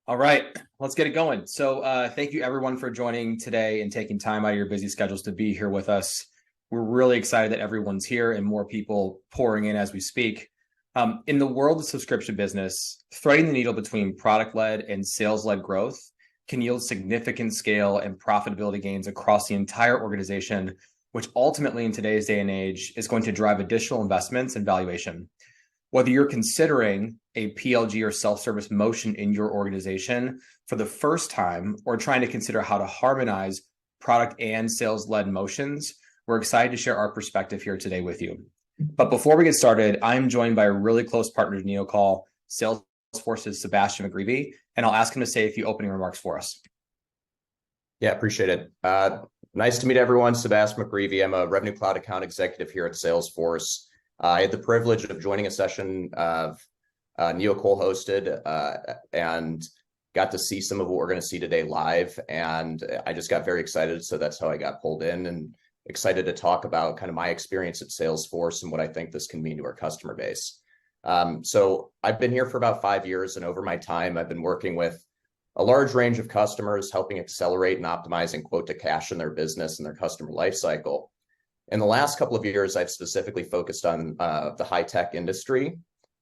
All right, let's get it going. So thank you everyone for joining today and taking time out of your busy schedules to be here with us. We're really excited that everyone's here and more people pouring in as we speak. In the world of subscription business, threading the needle between product-led and sales-led growth can yield significant scale and profitability gains across the entire organization, which ultimately in today's day and age is going to drive additional investments and valuation. Whether you're considering a PLG or self-service motion in your organization for the first time or trying to consider how to harmonize product and sales-led motions, we're excited to share our perspective here today with you. But before we get started, I'm joined by a really close partner to NeoCall, Salesforce's Sebastian McGreevy, and I'll ask him to say a few opening remarks for us. Yeah, appreciate it. Nice to meet everyone. Sebastian McGreevy. I'm a Revenue Cloud account executive here at Salesforce. I had the privilege of joining a session of NeoCall hosted and got to see some of what we're going to see today live. And I just got very excited. So that's how I got pulled in and excited to talk about kind of my experience at Salesforce and what I think this can mean to our customer base. So I've been here for about 5 years, and over my time, I've been working with a large range of customers, helping accelerate and optimizing quote to cash in their business and their customer lifecycle. In the last couple of years, I've specifically focused on the high-tech industry.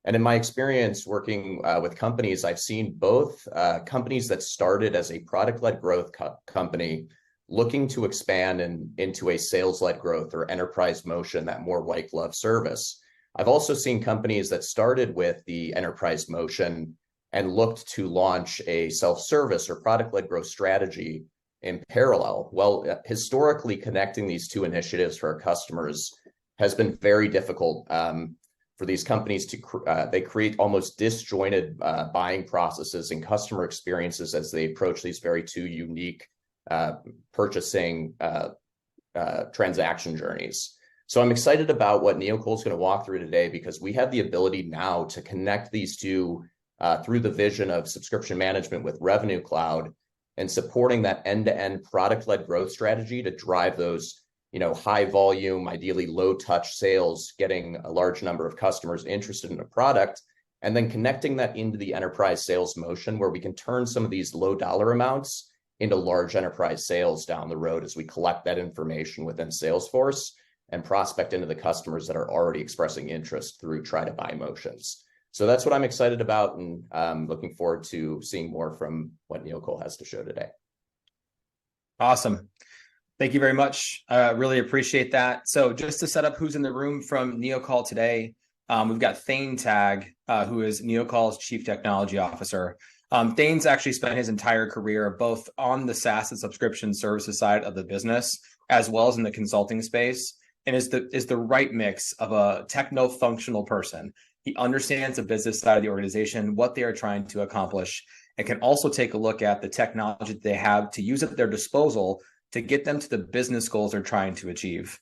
And in my experience working with companies, I've seen both companies that started as a product-led growth company looking to expand into a sales-led growth or enterprise motion, that more white glove service. I've also seen companies that started with the enterprise motion and looked to launch a self-service or product-led growth strategy in parallel. Well, historically, connecting these two initiatives for our customers has been very difficult for these companies to they create almost disjointed buying processes and customer experiences as they approach these very two unique purchasing transaction journeys. So I'm excited about what NeoCall is going to walk through today, because we have the ability now to connect these two through the vision of subscription management with Revenue Cloud and supporting that end-to-end product-led growth strategy to drive those, high volume, ideally low touch sales, getting a large number of customers interested in a product, and then connecting that into the enterprise sales motion where we can turn some of these low dollar amounts into large enterprise sales down the road as we collect that information within Salesforce and prospect into the customers that are already expressing interest through try to buy motions. So that's what I'm excited about, and looking forward to seeing more from what NeoCall has to show today. Awesome. Thank you very much. Really appreciate that. So just to set up who's in the room from NeoCall today, we've got Thane Tag, who is NeoCall's Chief Technology Officer. Thane's actually spent his entire career both on the SaaS and subscription services side of the business, as well as in the consulting space, and is the right mix of a techno-functional person. He understands the business side of the organization, what they are trying to accomplish, and can also take a look at the technology that they have to use at their disposal to get them to the business goals they're trying to achieve.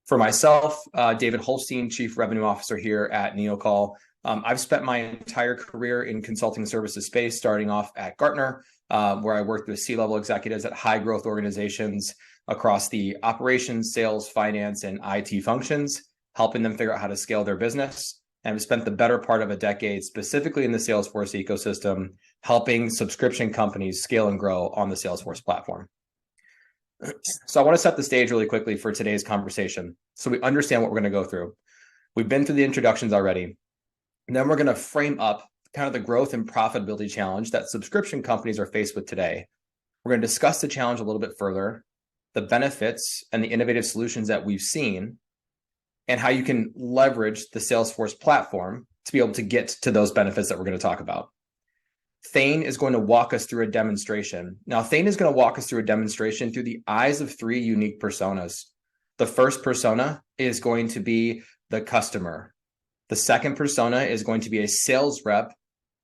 For myself, David Holstein, Chief Revenue Officer here at NeoCall. I've spent my entire career in consulting services space, starting off at Gartner, where I worked with C-level executives at high growth organizations across the operations, sales, finance, and IT functions, helping them figure out how to scale their business. And I've spent the better part of a decade specifically in the Salesforce ecosystem, helping subscription companies scale and grow on the Salesforce platform. So I want to set the stage really quickly for today's conversation so we understand what we're going to go through. We've been through the introductions already. And then we're going to frame up kind of the growth and profitability challenge that subscription companies are faced with today. We're going to discuss the challenge a little bit further, the benefits and the innovative solutions that we've seen, and how you can leverage the Salesforce platform to be able to get to those benefits that we're going to talk about. Thane is going to walk us through a demonstration. Now, Thane is going to walk us through a demonstration through the eyes of 3 unique personas. The first persona is going to be the customer. The second persona is going to be a sales rep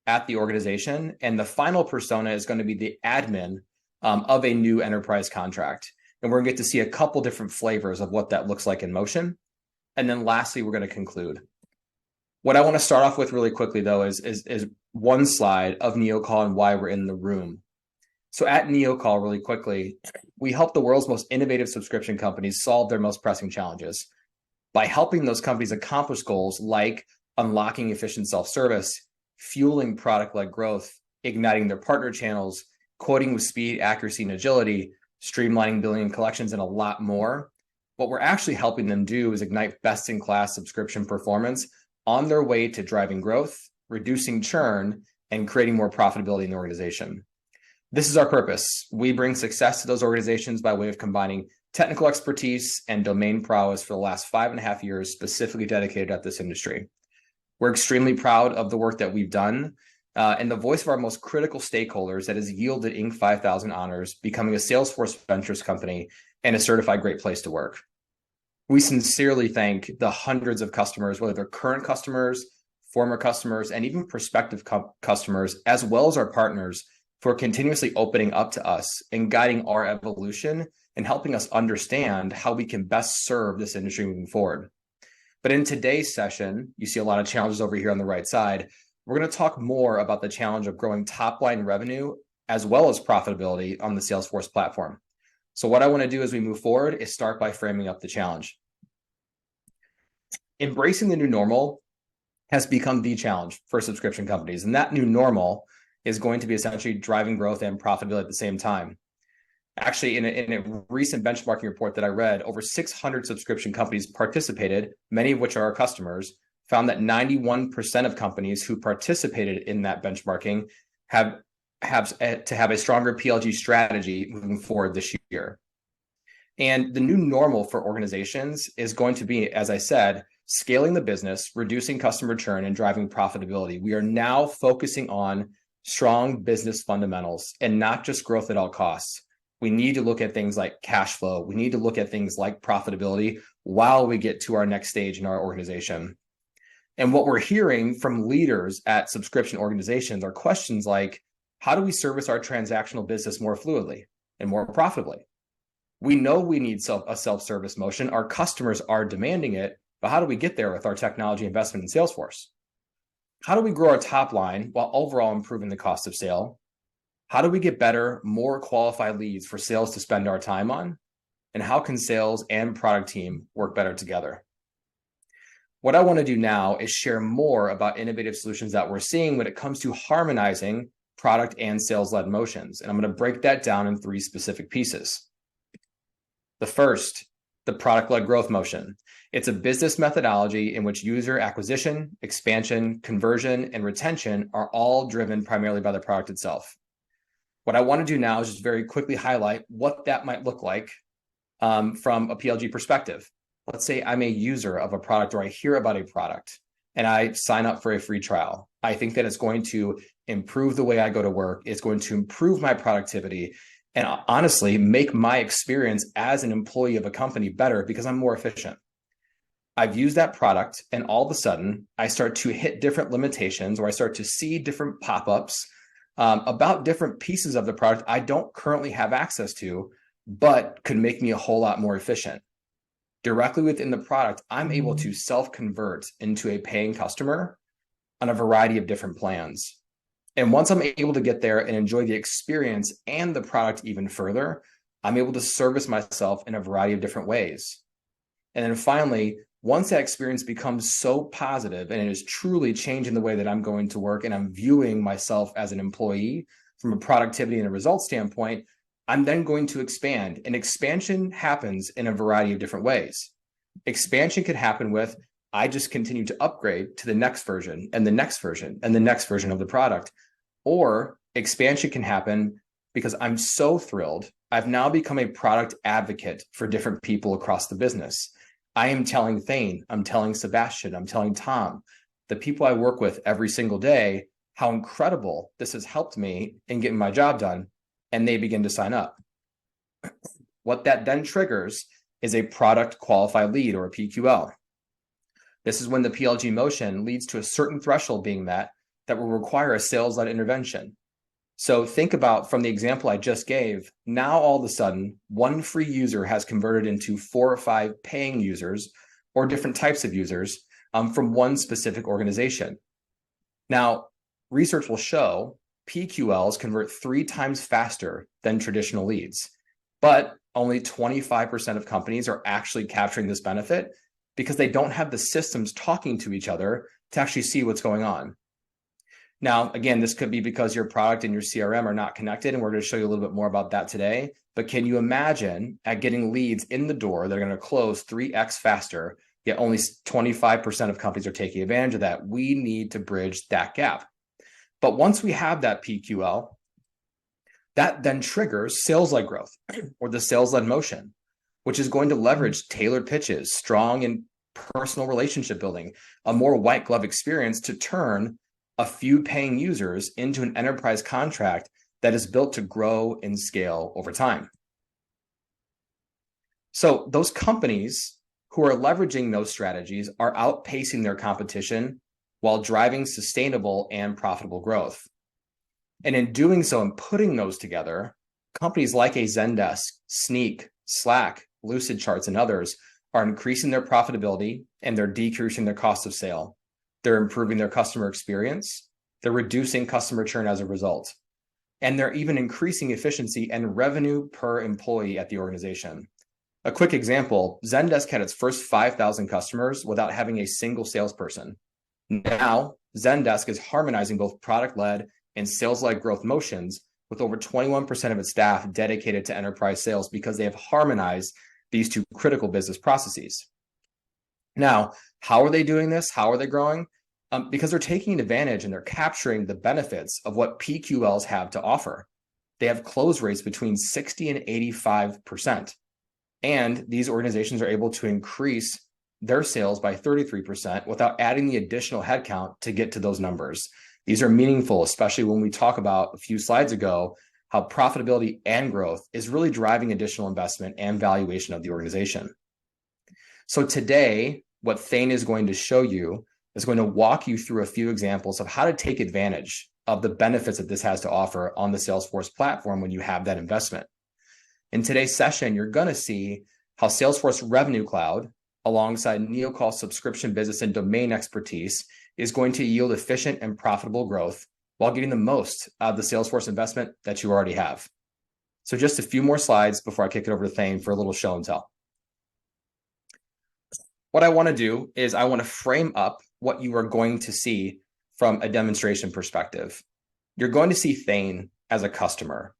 at the organization. And the final persona is going to be the admin of a new enterprise contract. And we're going to get to see a couple different flavors of what that looks like in motion. And then lastly, we're going to conclude. What I want to start off with really quickly, though, is one slide of NeoCall and why we're in the room. So at NeoCall, really quickly, we help the world's most innovative subscription companies solve their most pressing challenges by helping those companies accomplish goals like unlocking efficient self-service, fueling product-led growth, igniting their partner channels, quoting with speed, accuracy, and agility, streamlining billing and collections, and a lot more. What we're actually helping them do is ignite best-in-class subscription performance on their way to driving growth, reducing churn, and creating more profitability in the organization. This is our purpose. We bring success to those organizations by way of combining technical expertise and domain prowess for the last 5.5 years, specifically dedicated at this industry. We're extremely proud of the work that we've done and the voice of our most critical stakeholders that has yielded Inc. 5000 honors, becoming a Salesforce Ventures company and a certified great place to work. We sincerely thank the hundreds of customers, whether they're current customers, former customers, and even prospective customers, as well as our partners, for continuously opening up to us and guiding our evolution and helping us understand how we can best serve this industry moving forward. But in today's session, you see a lot of challenges over here on the right side. We're going to talk more about the challenge of growing top-line revenue as well as profitability on the Salesforce platform. So what I want to do as we move forward is start by framing up the challenge. Embracing the new normal has become the challenge for subscription companies, and that new normal is going to be essentially driving growth and profitability at the same time. Actually, in a recent benchmarking report that I read, over 600 subscription companies participated, many of which are our customers, found that 91% of companies who participated in that benchmarking have a stronger PLG strategy moving forward this year. And the new normal for organizations is going to be, as I said, scaling the business, reducing customer churn, and driving profitability. We are now focusing on strong business fundamentals and not just growth at all costs. We need to look at things like cash flow. We need to look at things like profitability while we get to our next stage in our organization. And what we're hearing from leaders at subscription organizations are questions like, how do we service our transactional business more fluidly and more profitably? We know we need a self-service motion. Our customers are demanding it, but how do we get there with our technology investment in Salesforce? How do we grow our top line while overall improving the cost of sale? How do we get better, more qualified leads for sales to spend our time on? And how can sales and product team work better together? What I want to do now is share more about innovative solutions that we're seeing when it comes to harmonizing product and sales-led motions. And I'm going to break that down in 3 specific pieces. The first, the product-led growth motion. It's a business methodology in which user acquisition, expansion, conversion, and retention are all driven primarily by the product itself. What I want to do now is just very quickly highlight what that might look like from a PLG perspective. Let's say I'm a user of a product, or I hear about a product and I sign up for a free trial. I think that it's going to improve the way I go to work. It's going to improve my productivity and honestly make my experience as an employee of a company better because I'm more efficient. I've used that product and all of a sudden I start to hit different limitations, or I start to see different pop-ups about different pieces of the product I don't currently have access to, but could make me a whole lot more efficient. Directly within the product, I'm able to self-convert into a paying customer on a variety of different plans. And once I'm able to get there and enjoy the experience and the product even further, I'm able to service myself in a variety of different ways. And then finally, once that experience becomes so positive and it is truly changing the way that I'm going to work and I'm viewing myself as an employee from a productivity and a results standpoint, I'm then going to expand. And expansion happens in a variety of different ways. Expansion could happen with, I just continue to upgrade to the next version and the next version and the next version of the product. Or expansion can happen because I'm so thrilled. I've now become a product advocate for different people across the business. I am telling Thane, I'm telling Sebastian, I'm telling Tom, the people I work with every single day, how incredible this has helped me in getting my job done, and they begin to sign up. What that then triggers is a product qualified lead, or a PQL. This is when the PLG motion leads to a certain threshold being met that will require a sales-led intervention. So think about, from the example I just gave, now all of a sudden, one free user has converted into 4 or 5 paying users or different types of users from one specific organization. Now, research will show PQLs convert 3 times faster than traditional leads, but only 25% of companies are actually capturing this benefit because they don't have the systems talking to each other to actually see what's going on. Now, again, this could be because your product and your CRM are not connected, and we're going to show you a little bit more about that today. But can you imagine at getting leads in the door that are going to close 3x faster, yet only 25% of companies are taking advantage of that? We need to bridge that gap. But once we have that PQL, that then triggers sales-led growth or the sales-led motion, which is going to leverage tailored pitches, strong and personal relationship building, a more white glove experience to turn a few paying users into an enterprise contract that is built to grow and scale over time. So those companies who are leveraging those strategies are outpacing their competition while driving sustainable and profitable growth. And in doing so and putting those together, companies like a Zendesk, Sneak, Slack, Lucid Charts, and others are increasing their profitability and they're decreasing their cost of sale. They're improving their customer experience. They're reducing customer churn as a result. And they're even increasing efficiency and revenue per employee at the organization. A quick example, Zendesk had its first 5,000 customers without having a single salesperson. Now, Zendesk is harmonizing both product-led and sales-led growth motions with over 21% of its staff dedicated to enterprise sales because they have harmonized these two critical business processes. Now, how are they doing this? How are they growing? Because they're taking advantage and they're capturing the benefits of what PQLs have to offer. They have close rates between 60 and 85%. And these organizations are able to increase their sales by 33% without adding the additional headcount to get to those numbers. These are meaningful, especially when we talk about a few slides ago, how profitability and growth is really driving additional investment and valuation of the organization. So today, what Thane is going to show you is going to walk you through a few examples of how to take advantage of the benefits that this has to offer on the Salesforce platform when you have that investment. In today's session, you're going to see how Salesforce Revenue Cloud, alongside NeoCall subscription business and domain expertise, is going to yield efficient and profitable growth while getting the most out of the Salesforce investment that you already have. So just a few more slides before I kick it over to Thane for a little show and tell. What I want to do is I want to frame up what you are going to see from a demonstration perspective. You're going to see Thane as a customer,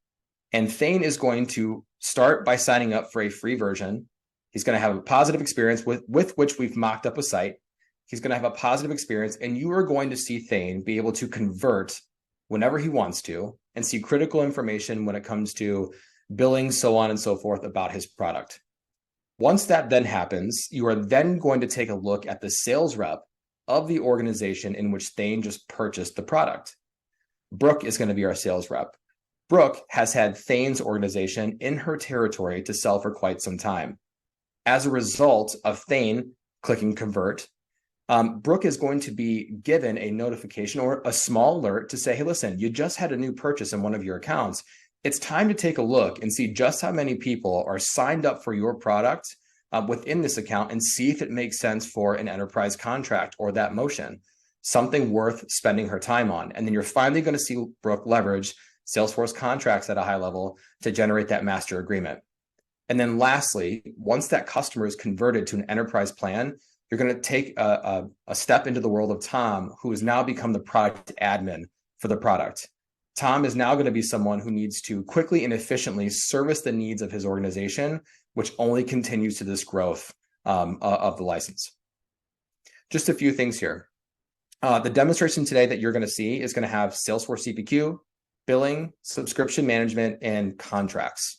and Thane is going to start by signing up for a free version. He's going to have a positive experience with which we've mocked up a site. He's going to have a positive experience, and you are going to see Thane be able to convert whenever he wants to and see critical information when it comes to billing, so on and so forth about his product. Once that then happens, you are then going to take a look at the sales rep of the organization in which Thane just purchased the product. Brooke is going to be our sales rep. Brooke has had Thane's organization in her territory to sell for quite some time. As a result of Thane clicking convert, Brooke is going to be given a notification or a small alert to say, hey, listen, you just had a new purchase in one of your accounts. It's time to take a look and see just how many people are signed up for your product within this account and see if it makes sense for an enterprise contract or that motion, something worth spending her time on. And then you're finally going to see Brooke leverage Salesforce contracts at a high level to generate that master agreement. And then lastly, once that customer is converted to an enterprise plan, you're going to take a step into the world of Tom, who has now become the product admin for the product. Tom is now going to be someone who needs to quickly and efficiently service the needs of his organization, which only continues to this growth of the license. Just a few things here. The demonstration today that you're going to see is going to have Salesforce CPQ, billing, subscription management, and contracts.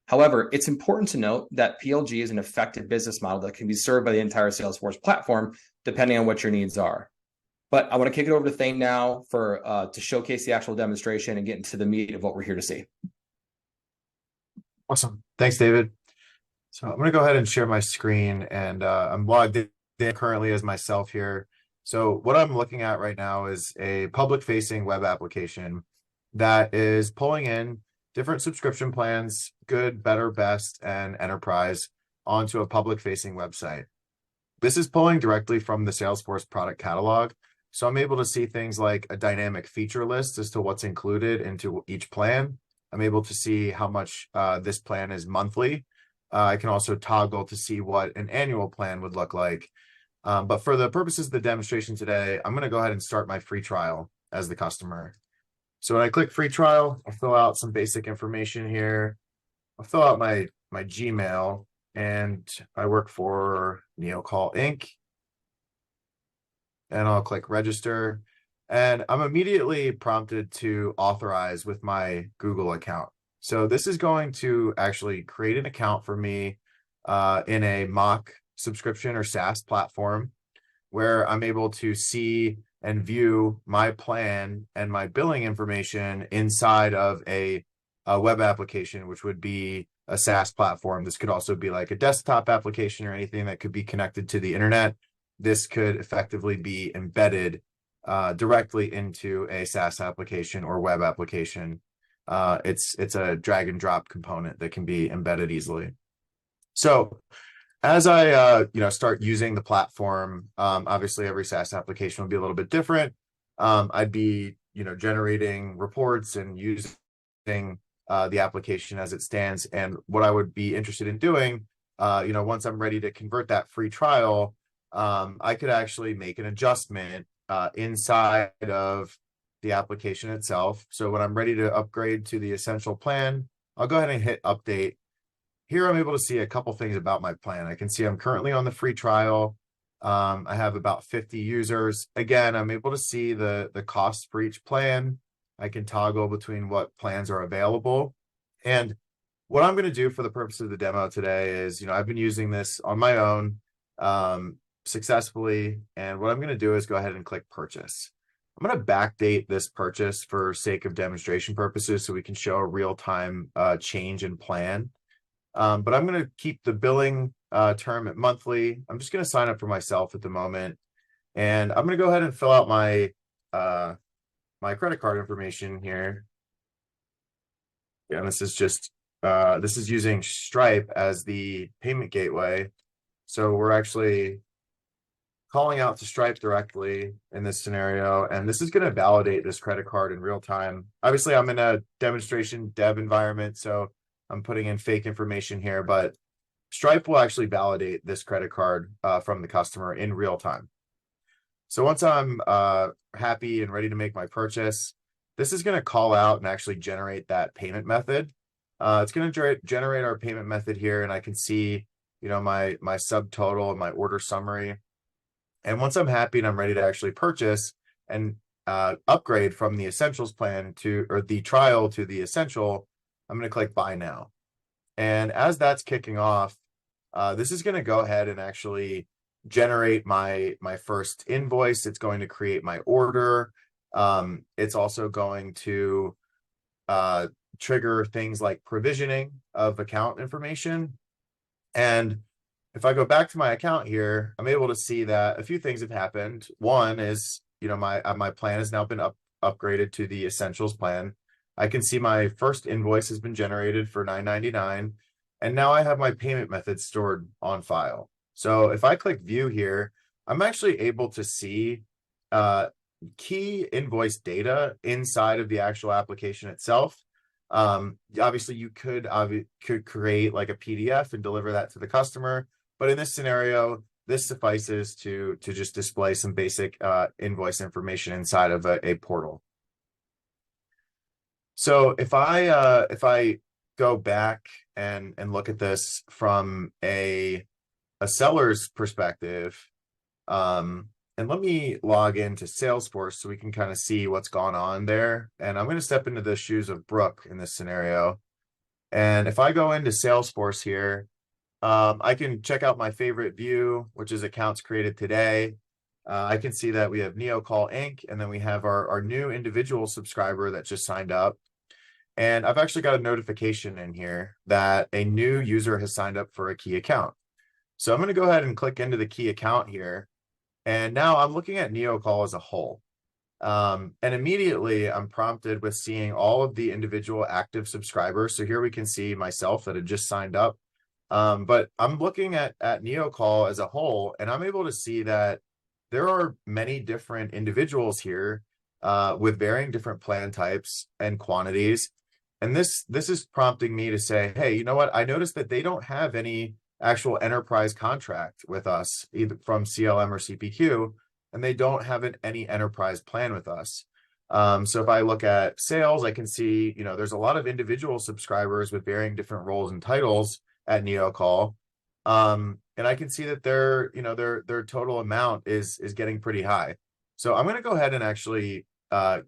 However, it's important to note that PLG is an effective business model that can be served by the entire Salesforce platform, depending on what your needs are. But I want to kick it over to Thane now to showcase the actual demonstration and get into the meat of what we're here to see. Awesome. Thanks, David. So I'm going to go ahead and share my screen, and I'm logged in currently as myself here. So what I'm looking at right now is a public-facing web application that is pulling in different subscription plans, good, better, best, and enterprise onto a public-facing website. This is pulling directly from the Salesforce product catalog. So I'm able to see things like a dynamic feature list as to what's included into each plan. I'm able to see how much this plan is monthly. I can also toggle to see what an annual plan would look like. But for the purposes of the demonstration today, I'm going to go ahead and start my free trial. as the customer. So when I click free trial, I'll fill out some basic information here. I'll fill out my Gmail, and I work for NeoCall Inc. And I'll click register. And I'm immediately prompted to authorize with my Google account. So this is going to actually create an account for me in a mock subscription or SaaS platform where I'm able to see and view my plan and my billing information inside of a web application, which would be a SaaS platform. This could also be like a desktop application or anything that could be connected to the internet. This could effectively be embedded directly into a SaaS application or web application. It's a drag and drop component that can be embedded easily. So as I start using the platform, obviously every SaaS application will be a little bit different. I'd be generating reports and using the application as it stands. And what I would be interested in doing, once I'm ready to convert that free trial, I could actually make an adjustment inside of the application itself. So when I'm ready to upgrade to the essential plan, I'll go ahead and hit update. Here I'm able to see a couple things about my plan. I can see I'm currently on the free trial. I have about 50 users. Again, I'm able to see the cost for each plan. I can toggle between what plans are available. And what I'm going to do for the purpose of the demo today is, I've been using this on my own successfully. And what I'm going to do is go ahead and click purchase. I'm going to backdate this purchase for sake of demonstration purposes so we can show a real-time change in plan. But I'm going to keep the billing term at monthly. I'm just going to sign up for myself at the moment. And I'm going to go ahead and fill out my my credit card information here. Yeah, and this is just this is using Stripe as the payment gateway. So we're actually calling out to Stripe directly in this scenario, and this is going to validate this credit card in real time. Obviously, I'm in a demonstration dev environment, so I'm putting in fake information here, but Stripe will actually validate this credit card from the customer in real time. So once I'm happy and ready to make my purchase, this is going to call out and actually generate that payment method. It's going to generate our payment method here, and I can see, my subtotal and my order summary. And once I'm happy and I'm ready to actually purchase and upgrade from the essentials plan or the trial to the essential, I'm going to click buy now. And as that's kicking off, this is going to go ahead and actually generate my first invoice. It's going to create my order. It's also going to trigger things like provisioning of account information. And if I go back to my account here, I'm able to see that a few things have happened. One is, my plan has now been upgraded to the essentials plan. I can see my first invoice has been generated for $9.99, and now I have my payment method stored on file. So if I click view here, I'm actually able to see key invoice data inside of the actual application itself. Obviously, you could create like a PDF and deliver that to the customer. But in this scenario, this suffices to just display some basic invoice information inside of a portal. So if I go back and look at this from a seller's perspective, and let me log into Salesforce so we can kind of see what's gone on there. And I'm going to step into the shoes of Brooke in this scenario. And if I go into Salesforce here, I can check out my favorite view, which is accounts created today. I can see that we have NeoCall Inc. And then we have our new individual subscriber that just signed up. And I've actually got a notification in here that a new user has signed up for a key account. So I'm going to go ahead and click into the key account here. And now I'm looking at NeoCall as a whole. And immediately I'm prompted with seeing all of the individual active subscribers. So here we can see myself that had just signed up. But I'm looking at NeoCall as a whole, and I'm able to see that there are many different individuals here with varying different plan types and quantities. And this is prompting me to say, hey, you know what? I noticed that they don't have any actual enterprise contract with us, either from CLM or CPQ, and they don't have any enterprise plan with us. So if I look at sales, I can see, there's a lot of individual subscribers with varying different roles and titles at NeoCall. And I can see that their total amount is getting pretty high. So I'm going to go ahead and actually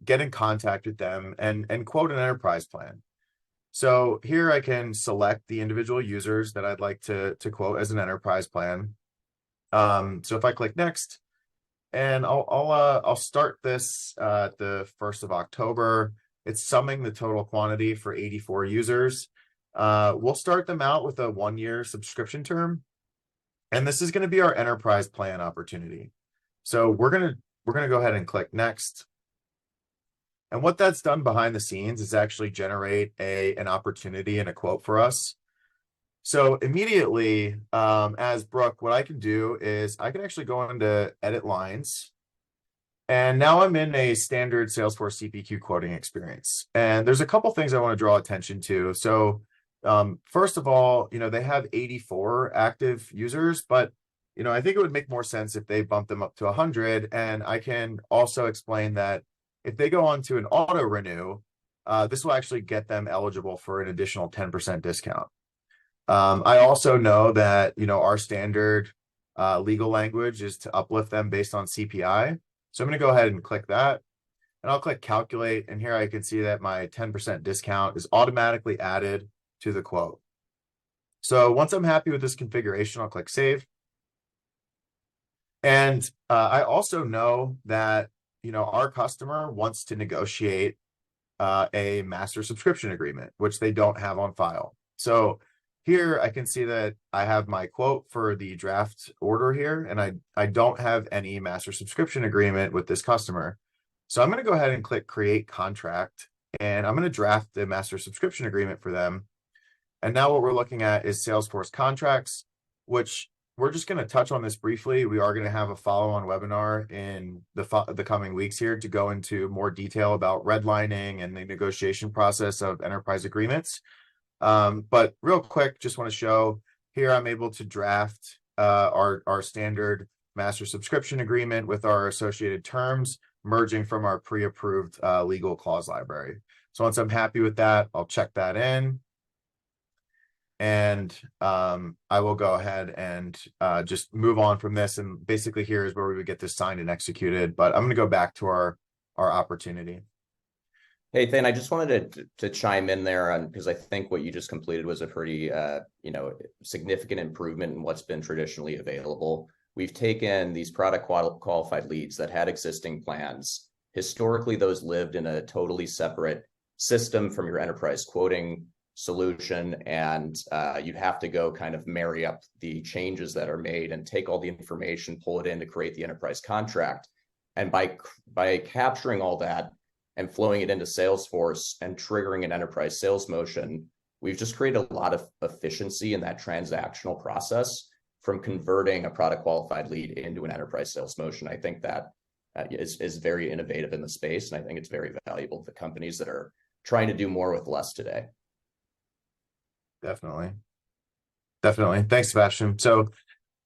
get in contact with them and quote an enterprise plan. So here I can select the individual users that I'd like to quote as an enterprise plan. So if I click next, and I'll start this the 1st of October. It's summing the total quantity for 84 users. We'll start them out with a 1-year subscription term, and this is going to be our enterprise plan opportunity. So we're gonna go ahead and click next. And what that's done behind the scenes is actually generate an opportunity and a quote for us. So immediately, as Brooke, what I can do is I can actually go into edit lines. And now I'm in a standard Salesforce CPQ quoting experience. And there's a couple things I want to draw attention to. So first of all, they have 84 active users, but I think it would make more sense if they bump them up to 100. And I can also explain that if they go on to an auto renew, this will actually get them eligible for an additional 10% discount. I also know that, our standard legal language is to uplift them based on CPI. So I'm going to go ahead and click that, and I'll click calculate. And here I can see that my 10% discount is automatically added to the quote. So once I'm happy with this configuration, I'll click save. And I also know that, our customer wants to negotiate a master subscription agreement, which they don't have on file. So here I can see that I have my quote for the draft order here, and I don't have any master subscription agreement with this customer. So I'm going to go ahead and click create contract, and I'm going to draft the master subscription agreement for them. And now what we're looking at is Salesforce contracts, which we're just going to touch on this briefly. We are going to have a follow-on webinar in the coming weeks here to go into more detail about redlining and the negotiation process of enterprise agreements. But real quick, just want to show here I'm able to draft our standard master subscription agreement with our associated terms, merging from our pre-approved legal clause library. So once I'm happy with that, I'll check that in. And I will go ahead and just move on from this. And basically here is where we would get this signed and executed. But I'm going to go back to our opportunity. Hey, Thane, I just wanted to chime in there because I think what you just completed was a pretty, significant improvement in what's been traditionally available. We've taken these product qualified leads that had existing plans. Historically, those lived in a totally separate system from your enterprise quoting solution, and you'd have to go kind of marry up the changes that are made and take all the information, pull it in to create the enterprise contract. And by capturing all that and flowing it into Salesforce and triggering an enterprise sales motion, we've just created a lot of efficiency in that transactional process from converting a product qualified lead into an enterprise sales motion. I think that is very innovative in the space, and I think it's very valuable to companies that are trying to do more with less today. Definitely. Thanks, Sebastian. So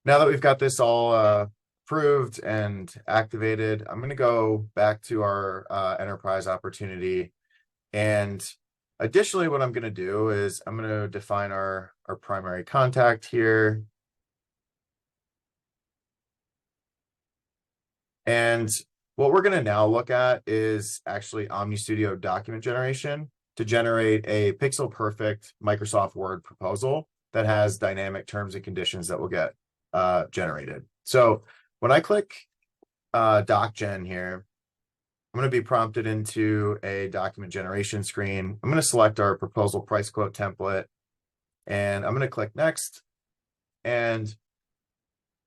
now that we've got this all approved and activated, I'm going to go back to our enterprise opportunity. And additionally, what I'm going to do is I'm going to define our primary contact here. And what we're going to now look at is actually Omni Studio document generation to generate a pixel perfect Microsoft Word proposal that has dynamic terms and conditions that will get generated. So when I click doc gen here, I'm going to be prompted into a document generation screen. I'm going to select our proposal price quote template, and I'm going to click next. And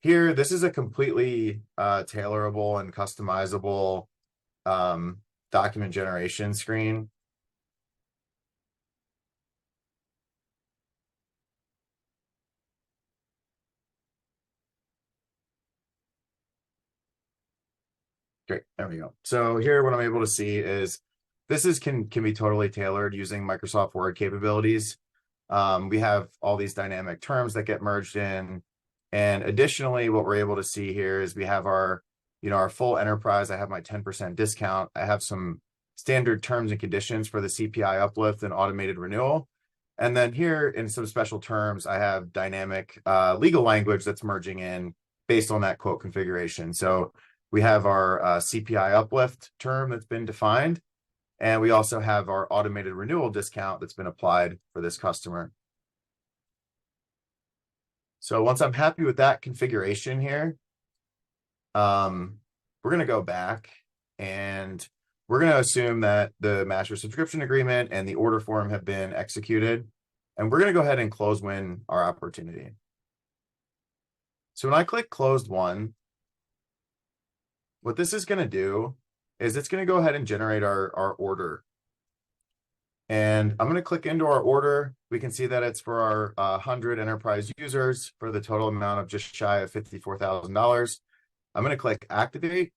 here, this is a completely tailorable and customizable document generation screen. Great, there we go. So here, what I'm able to see is this can be totally tailored using Microsoft Word capabilities. We have all these dynamic terms that get merged in. And additionally, what we're able to see here is we have our full enterprise. I have my 10% discount. I have some standard terms and conditions for the CPI uplift and automated renewal. And then here in some special terms, I have dynamic legal language that's merging in based on that quote configuration. So we have our CPI uplift term that's been defined, and we also have our automated renewal discount that's been applied for this customer. So once I'm happy with that configuration here, we're going to go back and we're going to assume that the master subscription agreement and the order form have been executed. And we're going to go ahead and close win our opportunity. So when I click closed won, what this is going to do is it's going to go ahead and generate our order. And I'm going to click into our order. We can see that it's for our 100 enterprise users for the total amount of just shy of $54,000. I'm going to click activate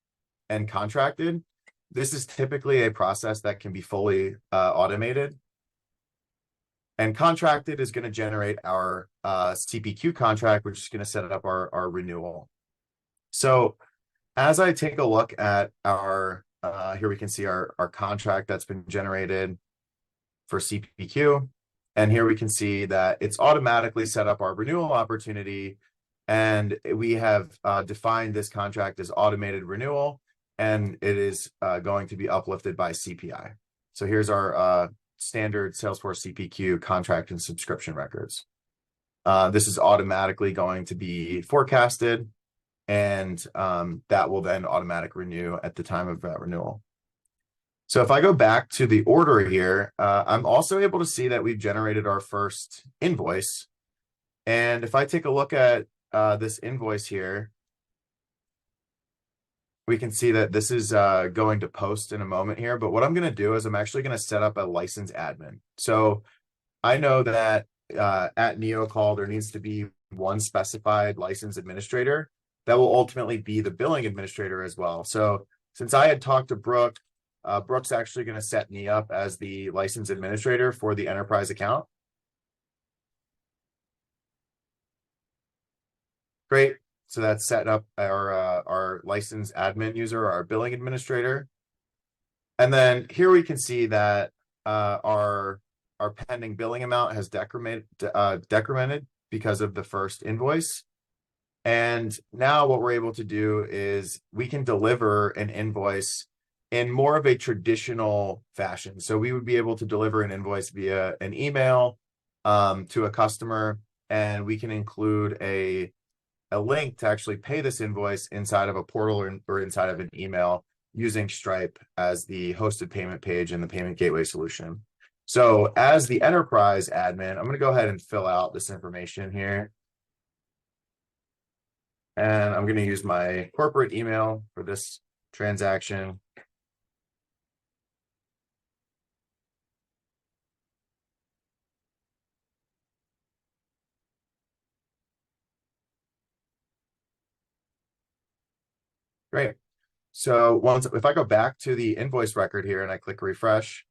and contracted. This is typically a process that can be fully automated. And contracted is going to generate our CPQ contract, which is going to set up our renewal. So as I take a look at our, here we can see our contract that's been generated for CPQ. And here we can see that it's automatically set up our renewal opportunity. And we have defined this contract as automated renewal, and it is going to be uplifted by CPI. So here's our standard Salesforce CPQ contract and subscription records. This is automatically going to be forecasted, and that will then automatic renew at the time of renewal. So if I go back to the order here, I'm also able to see that we've generated our first invoice. And if I take a look at this invoice here, we can see that this is going to post in a moment here. But what I'm going to do is I'm actually going to set up a license admin. So I know that at NeoCall, there needs to be one specified license administrator that will ultimately be the billing administrator as well. So since I had talked to Brooke, Brooke's actually going to set me up as the license administrator for the enterprise account. Great. So that's set up our license admin user, our billing administrator. And then here we can see that our pending billing amount has decremented because of the first invoice. And now what we're able to do is we can deliver an invoice in more of a traditional fashion. So we would be able to deliver an invoice via an email to a customer, and we can include a link to actually pay this invoice inside of a portal or inside of an email using Stripe as the hosted payment page in the payment gateway solution. So as the enterprise admin, I'm going to go ahead and fill out this information here. And I'm going to use my corporate email for this transaction. Great. So if I go back to the invoice record here and I click refresh,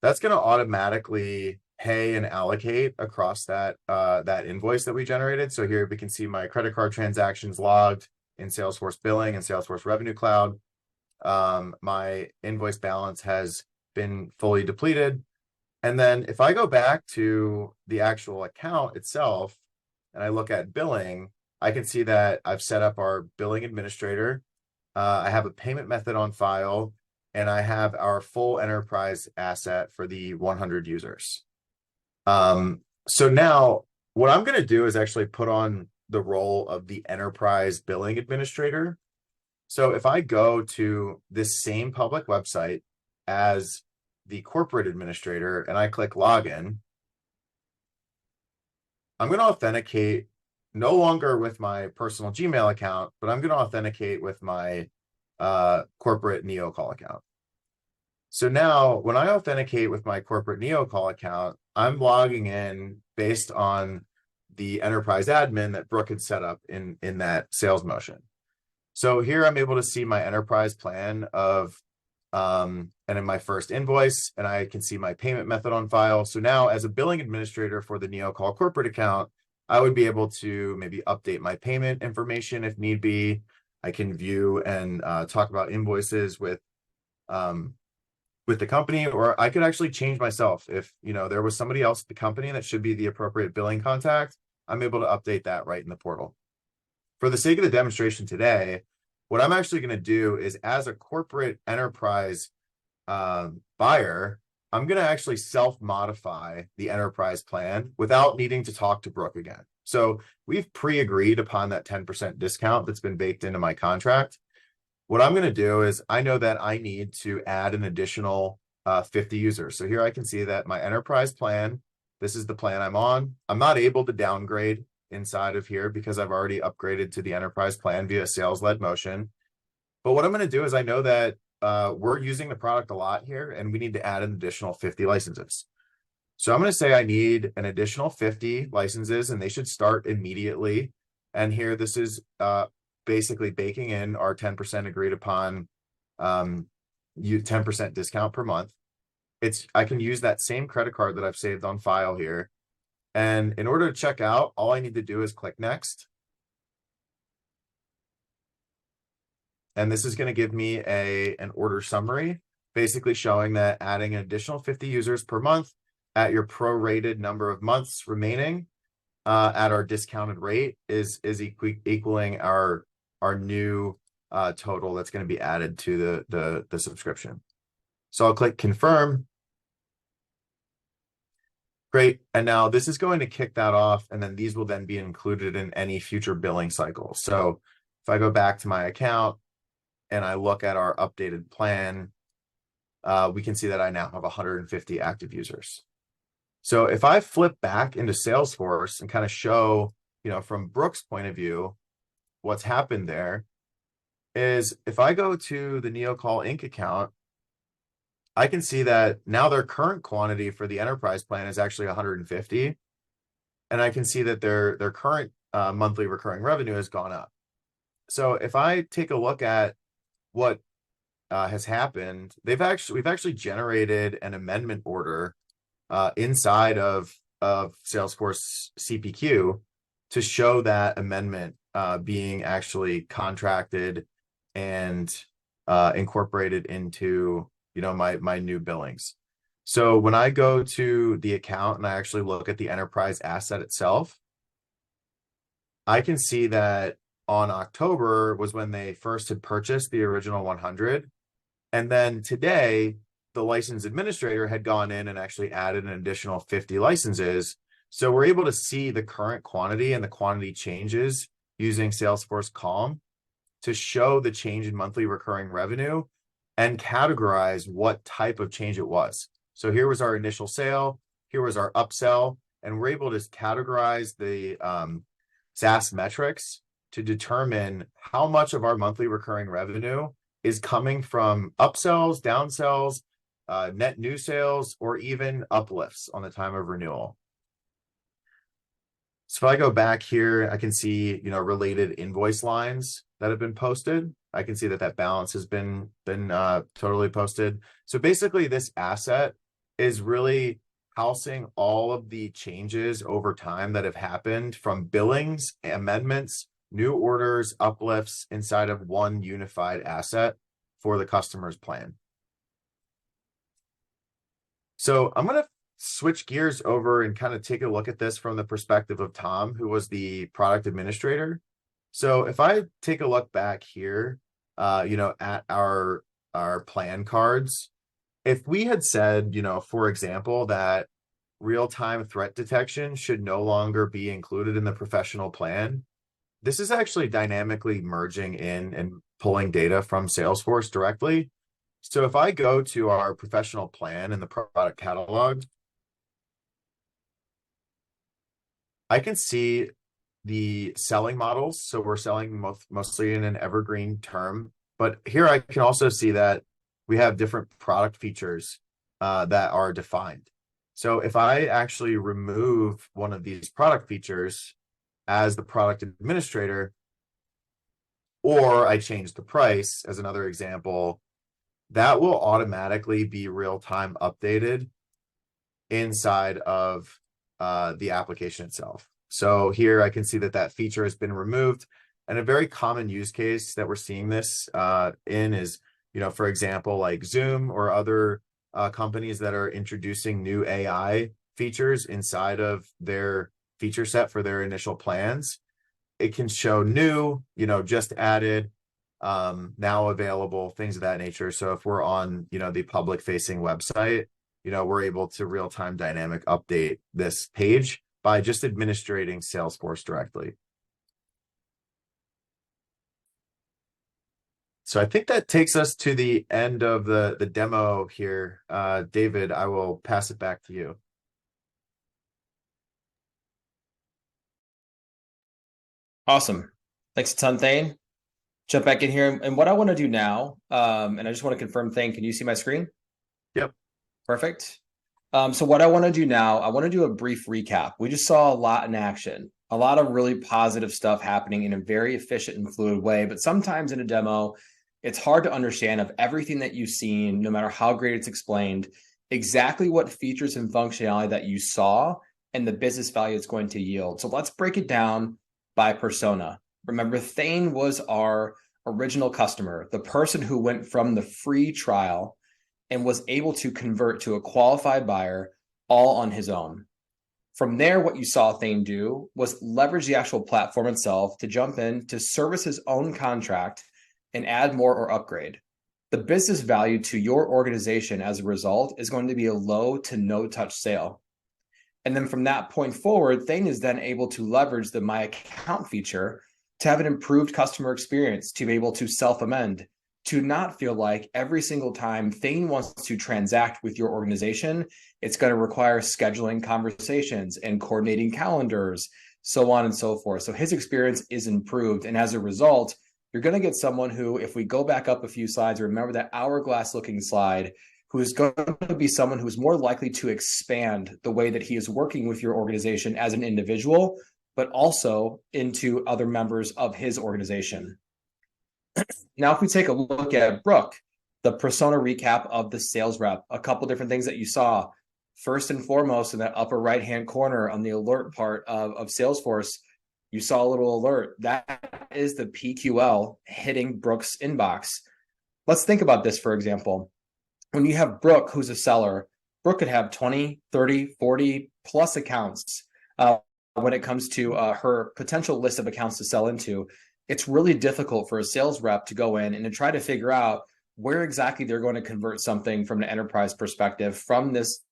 that's going to automatically pay and allocate across that invoice that we generated. So here we can see my credit card transactions logged in Salesforce Billing and Salesforce Revenue Cloud. My invoice balance has been fully depleted. And then if I go back to the actual account itself and I look at billing, I can see that I've set up our billing administrator. I have a payment method on file, and I have our full enterprise asset for the 100 users. So now what I'm going to do is actually put on the role of the enterprise billing administrator. So if I go to this same public website as the corporate administrator and I click login, I'm going to authenticate no longer with my personal Gmail account, but I'm going to authenticate with my corporate NeoCall account. So now when I authenticate with my corporate NeoCall account, I'm logging in based on the enterprise admin that Brooke had set up in that sales motion. So here I'm able to see my enterprise plan of, and in my first invoice, and I can see my payment method on file. So now as a billing administrator for the NeoCall corporate account, I would be able to maybe update my payment information if need be. I can view and talk about invoices with with the company, or I could actually change myself. If, there was somebody else at the company that should be the appropriate billing contact, I'm able to update that right in the portal. For the sake of the demonstration today, what I'm actually going to do is, as a corporate enterprise buyer, I'm going to actually self-modify the enterprise plan without needing to talk to Brooke again. So we've pre-agreed upon that 10% discount that's been baked into my contract. What I'm going to do is, I know that I need to add an additional 50 users. So here I can see that my enterprise plan, this is the plan I'm on. I'm not able to downgrade inside of here because I've already upgraded to the enterprise plan via sales-led motion. But what I'm going to do is, I know that we're using the product a lot here, and we need to add an additional 50 licenses. So I'm going to say I need an additional 50 licenses, and they should start immediately. And here, this is basically baking in our 10% agreed upon 10% discount per month. I can use that same credit card that I've saved on file here. And in order to check out, all I need to do is click next. And this is going to give me an order summary, basically showing that adding an additional 50 users per month at your prorated number of months remaining at our discounted rate is equaling our new total that's going to be added to the subscription. So I'll click confirm. Great. And now this is going to kick that off, and then these will then be included in any future billing cycle. So if I go back to my account and I look at our updated plan, we can see that I now have 150 active users. So if I flip back into Salesforce and kind of show, from Brooke's point of view, what's happened there is, if I go to the NeoCall Inc. account, I can see that now their current quantity for the enterprise plan is actually 150. And I can see that their current monthly recurring revenue has gone up. So if I take a look at what has happened, we've actually generated an amendment order inside of Salesforce CPQ to show that amendment being actually contracted and incorporated into my new billings. So when I go to the account and I actually look at the enterprise asset itself, I can see that on October was when they first had purchased the original 100. And then today, the license administrator had gone in and actually added an additional 50 licenses. So we're able to see the current quantity and the quantity changes using Salesforce Calm to show the change in monthly recurring revenue and categorize what type of change it was. So here was our initial sale, here was our upsell, and we're able to categorize the SaaS metrics to determine how much of our monthly recurring revenue is coming from upsells, downsells, net new sales, or even uplifts on the time of renewal. So if I go back here, I can see, related invoice lines that have been posted. I can see that balance has been totally posted. So basically, this asset is really housing all of the changes over time that have happened from billings, amendments, new orders, uplifts inside of one unified asset for the customer's plan. So I'm going to switch gears over and kind of take a look at this from the perspective of Tom, who was the product administrator. So if I take a look back here, at our plan cards, if we had said, for example, that real-time threat detection should no longer be included in the professional plan, this is actually dynamically merging in and pulling data from Salesforce directly. So if I go to our professional plan in the product catalog, I can see the selling models. So we're selling mostly in an evergreen term, but here I can also see that we have different product features that are defined. So if I actually remove one of these product features as the product administrator, or I change the price as another example, that will automatically be real-time updated inside of the application itself. So here I can see that feature has been removed. And a very common use case that we're seeing this in is, for example, like Zoom or other companies that are introducing new AI features inside of their feature set for their initial plans. It can show new, just added, now available, things of that nature. So if we're on, the public facing website, we're able to real-time dynamic update this page by just administrating Salesforce directly. So I think that takes us to the end of the demo here. David, I will pass it back to you. Awesome. Thanks a ton, Thane. Jump back in here. And what I want to do now, and I just want to confirm, Thane, can you see my screen? Yep. Perfect. So what I want to do now, I want to do a brief recap. We just saw a lot in action, a lot of really positive stuff happening in a very efficient and fluid way. But sometimes in a demo, it's hard to understand of everything that you've seen, no matter how great it's explained, exactly what features and functionality that you saw and the business value it's going to yield. So let's break it down by persona. Remember, Thane was our original customer, the person who went from the free trial and was able to convert to a qualified buyer all on his own. From there, what you saw Thane do was leverage the actual platform itself to jump in to service his own contract and add more or upgrade. The business value to your organization as a result is going to be a low to no touch sale. And then from that point forward, Thane is then able to leverage the My Account feature to have an improved customer experience, to be able to self-amend, to not feel like every single time Thane wants to transact with your organization, it's going to require scheduling conversations and coordinating calendars, so on and so forth. So his experience is improved. And as a result, you're going to get someone who, if we go back up a few slides, remember that hourglass looking slide, who is going to be someone who is more likely to expand the way that he is working with your organization as an individual, but also into other members of his organization. Now, if we take a look at Brooke, the persona recap of the sales rep, a couple different things that you saw. First and foremost, in that upper right-hand corner on the alert part of Salesforce, you saw a little alert. That is the PQL hitting Brooke's inbox. Let's think about this, for example. When you have Brooke, who's a seller, Brooke could have 20, 30, 40 plus accounts when it comes to her potential list of accounts to sell into. It's really difficult for a sales rep to go in and to try to figure out where exactly they're going to convert something from an enterprise perspective from this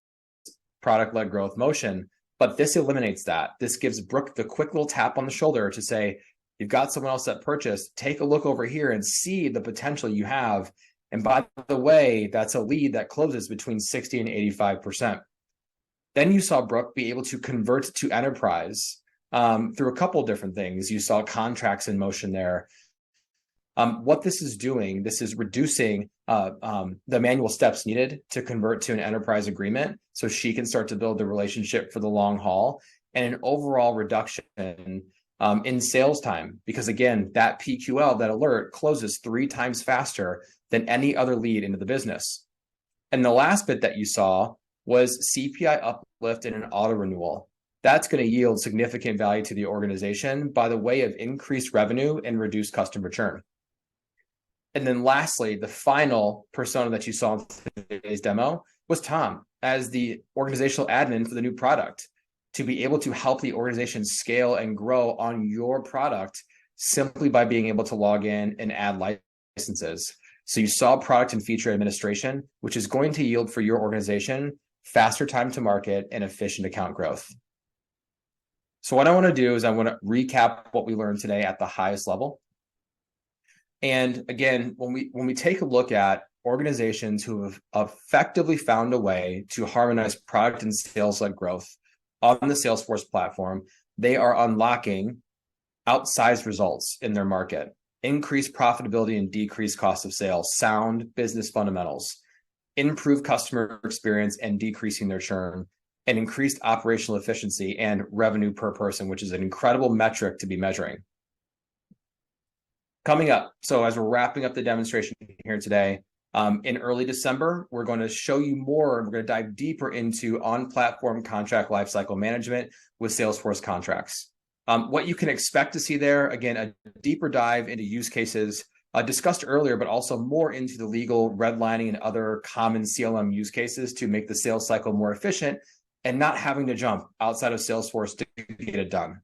product-led growth motion. But this eliminates that. This gives Brooke the quick little tap on the shoulder to say, you've got someone else that purchased, take a look over here and see the potential you have. And by the way, that's a lead that closes between 60 and 85%. Then you saw Brooke be able to convert to enterprise through a couple of different things. You saw contracts in motion there. What this is doing, this is reducing the manual steps needed to convert to an enterprise agreement so she can start to build the relationship for the long haul, and an overall reduction in sales time. Because again, that PQL, that alert, closes 3 times faster than any other lead into the business. And the last bit that you saw was CPI uplift and an auto renewal. That's going to yield significant value to the organization by the way of increased revenue and reduced customer churn. And then lastly, the final persona that you saw in today's demo was Tom as the organizational admin for the new product, to be able to help the organization scale and grow on your product simply by being able to log in and add licenses. So you saw product and feature administration, which is going to yield for your organization faster time to market and efficient account growth. So what I want to do is I want to recap what we learned today at the highest level. And again, when we take a look at organizations who have effectively found a way to harmonize product and sales-led growth on the Salesforce platform, they are unlocking outsized results in their market, increased profitability and decreased cost of sales, sound business fundamentals, improved customer experience and decreasing their churn, and increased operational efficiency and revenue per person, which is an incredible metric to be measuring. Coming up, so as we're wrapping up the demonstration here today, in early December, we're going to show you more, and we're going to dive deeper into on-platform contract lifecycle management with Salesforce contracts. What you can expect to see there, again, a deeper dive into use cases, discussed earlier, but also more into the legal redlining and other common CLM use cases to make the sales cycle more efficient and not having to jump outside of Salesforce to get it done.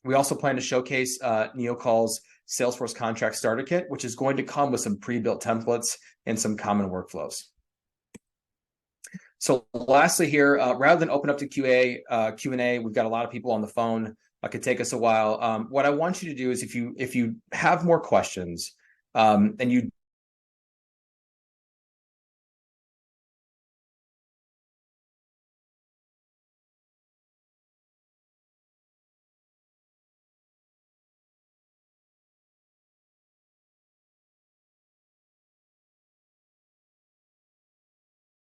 We also plan to showcase NeoCall's Salesforce Contract Starter Kit, which is going to come with some pre-built templates and some common workflows. So lastly here, rather than open up to Q&A, we've got a lot of people on the phone. It could take us a while. What I want you to do is if you have more questions and you